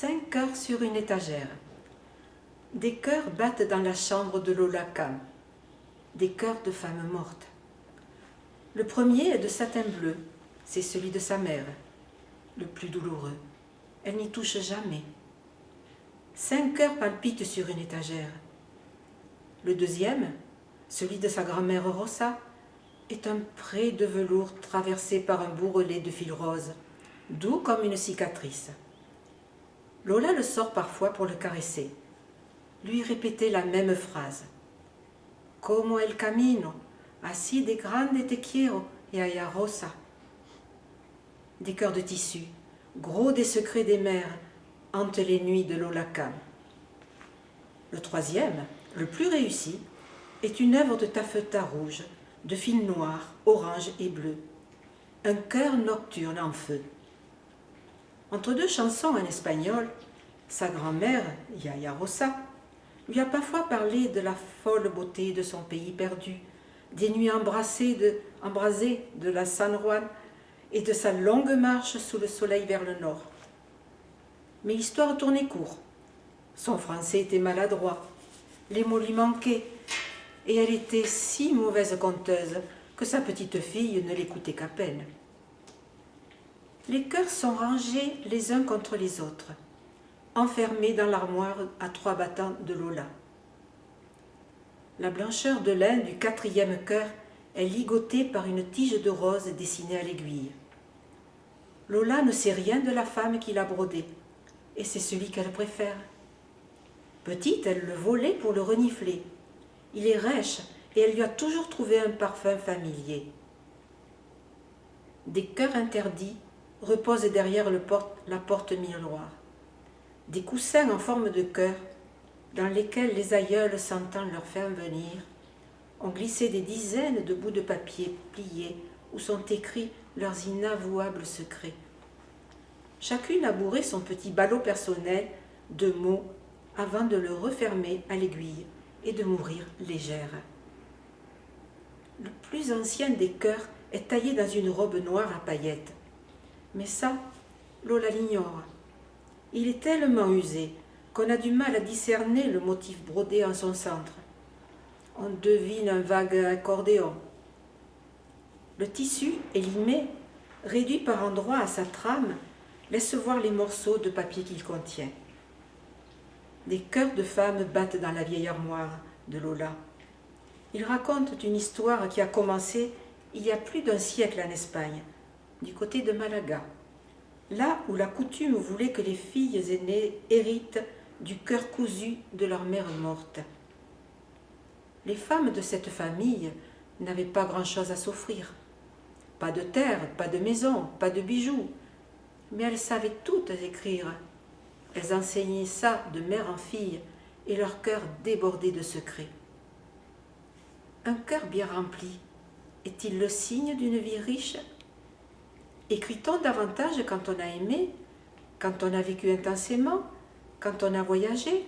5 cœurs sur une étagère. Des cœurs battent dans la chambre de Lola Cam. Des cœurs de femmes mortes. Le premier est de satin bleu, c'est celui de sa mère, le plus douloureux. Elle n'y touche jamais. 5 cœurs palpitent sur une étagère. Le deuxième, celui de sa grand-mère Rosa, est un pré de velours traversé par un bourrelet de fil rose, doux comme une cicatrice. Lola le sort parfois pour le caresser, lui répéter la même phrase. Como el camino, así de grande te quiero, Yaya Rosa. Des cœurs de tissu, gros des secrets des mers, hantent les nuits de Lola Cam. Le troisième, le plus réussi, est une œuvre de taffetas rouge, de fil noir, orange et bleu. Un cœur nocturne en feu. Entre deux chansons en espagnol, sa grand-mère, Yaya Rosa, lui a parfois parlé de la folle beauté de son pays perdu, des nuits embrasées de la San Juan et de sa longue marche sous le soleil vers le nord. Mais l'histoire tournait court. Son français était maladroit, les mots lui manquaient, et elle était si mauvaise conteuse que sa petite fille ne l'écoutait qu'à peine. Les cœurs sont rangés les uns contre les autres, enfermés dans l'armoire à 3 battants de Lola. La blancheur de lin du 4e cœur est ligotée par une tige de rose dessinée à l'aiguille. Lola ne sait rien de la femme qui l'a brodé, et c'est celui qu'elle préfère. Petite, elle le volait pour le renifler. Il est rêche et elle lui a toujours trouvé un parfum familier. Des cœurs interdits reposent derrière la porte miroir. Des coussins en forme de cœur, dans lesquels les aïeuls, sentant leur fin venir, ont glissé des dizaines de bouts de papier pliés où sont écrits leurs inavouables secrets. Chacune a bourré son petit ballot personnel de mots avant de le refermer à l'aiguille et de mourir légère. Le plus ancien des cœurs est taillé dans une robe noire à paillettes. Mais ça, Lola l'ignore. Il est tellement usé qu'on a du mal à discerner le motif brodé en son centre. On devine un vague accordéon. Le tissu élimé, réduit par endroits à sa trame, laisse voir les morceaux de papier qu'il contient. Des cœurs de femmes battent dans la vieille armoire de Lola. Ils racontent une histoire qui a commencé il y a plus d'un siècle en Espagne, du côté de Malaga, là où la coutume voulait que les filles aînées héritent du cœur cousu de leur mère morte. Les femmes de cette famille n'avaient pas grand-chose à s'offrir. Pas de terre, pas de maison, pas de bijoux, mais elles savaient toutes écrire. Elles enseignaient ça de mère en fille et leur cœur débordait de secrets. Un cœur bien rempli est-il le signe d'une vie riche? Écrit-on davantage quand on a aimé, quand on a vécu intensément, quand on a voyagé?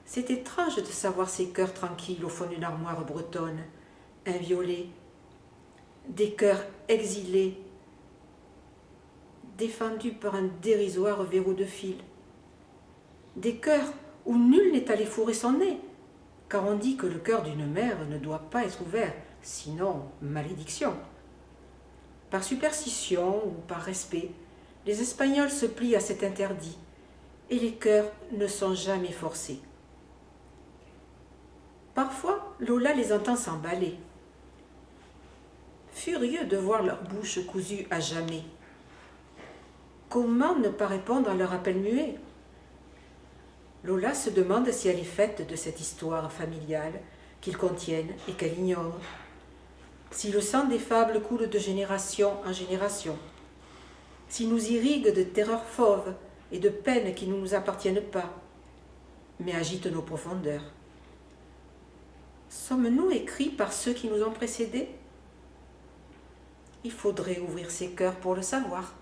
C'est étrange de savoir ces cœurs tranquilles au fond d'une armoire bretonne, inviolés, des cœurs exilés, défendus par un dérisoire verrou de fil, des cœurs où nul n'est allé fourrer son nez, car on dit que le cœur d'une mère ne doit pas être ouvert, sinon malédiction. Par superstition ou par respect, les Espagnols se plient à cet interdit, et les cœurs ne sont jamais forcés. Parfois, Lola les entend s'emballer, furieux de voir leur bouche cousue à jamais. Comment ne pas répondre à leur appel muet? Lola se demande si elle est faite de cette histoire familiale qu'ils contiennent et qu'elle ignore, si le sang des fables coule de génération en génération, si nous irrigue de terreurs fauves et de peines qui ne nous appartiennent pas, mais agitent nos profondeurs. Sommes-nous écrits par ceux qui nous ont précédés? Il faudrait ouvrir ses cœurs pour le savoir.